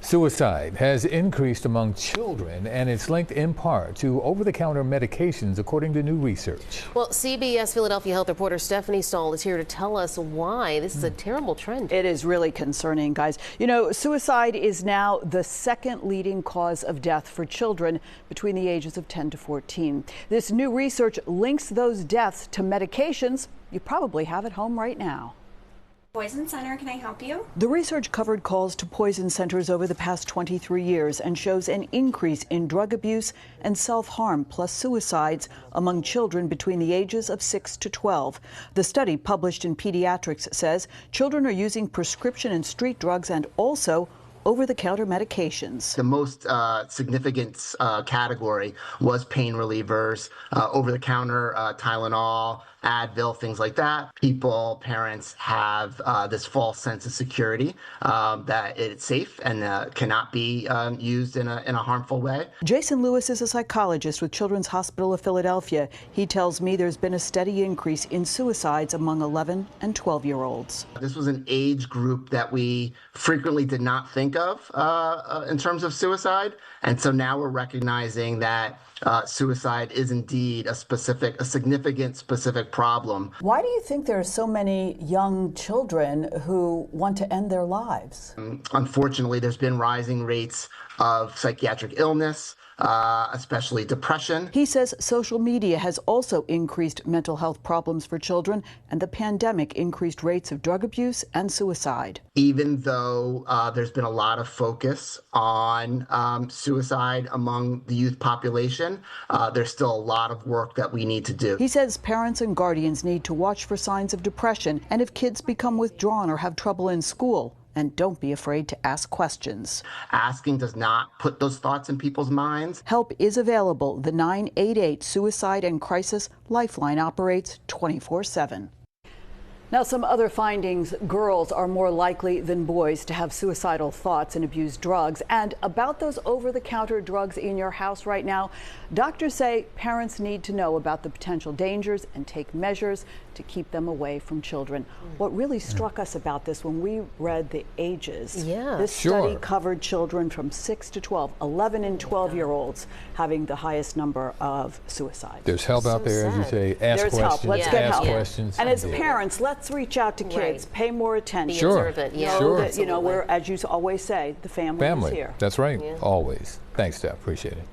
Suicide has increased among children, and it's linked in part to over-the-counter medications, according to new research. Well, CBS Philadelphia health reporter Stephanie Stahl is here to tell us why this is a terrible trend. It is really concerning, guys. You know, suicide is now the second leading cause of death for children between the ages of 10 to 14. This new research links those deaths to medications you probably have at home right now. Poison Center, can I help you? The research covered calls to poison centers over the past 23 years and shows an increase in drug abuse and self-harm plus suicides among children between the ages of 6 to 12. The study published in Pediatrics says children are using prescription and street drugs and also over-the-counter medications. The most significant category was pain relievers, over-the-counter Tylenol, Advil, things like that. Parents have this false sense of security that it's safe and cannot be used in a harmful way. Jason Lewis is a psychologist with Children's Hospital of Philadelphia. He tells me there's been a steady increase in suicides among 11 and 12-year-olds. This was an age group that we frequently did not think of in terms of suicide. And so now we're recognizing that suicide is indeed a significant specific problem. Why do you think there are so many young children who want to end their lives? Unfortunately, there's been rising rates of psychiatric illness, especially depression. He says social media has also increased mental health problems for children, and the pandemic increased rates of drug abuse and suicide. Even though there's been a lot of focus on suicide among the youth population, there's still a lot of work that we need to do. He says parents and guardians need to watch for signs of depression and if kids become withdrawn or have trouble in school. And don't be afraid to ask questions. Asking does not put those thoughts in people's minds. Help is available. The 988 Suicide and Crisis Lifeline operates 24/7. Now, some other findings. Girls are more likely than boys to have suicidal thoughts and abuse drugs. And about those over-the-counter drugs in your house right now, doctors say parents need to know about the potential dangers and take measures to keep them away from children. What really struck us about this when we read the ages, this study covered children from 6 to 12, 11 and 12-year-olds having the highest number of suicides. There's help out there, as you say. Ask There's questions. help. Let's get help. Questions. And as parents, let's reach out to kids. Pay more attention. Be observant. Know that, you know, we're, as you always say, the family is here. That's right. Always. Thanks, Steph. Appreciate it.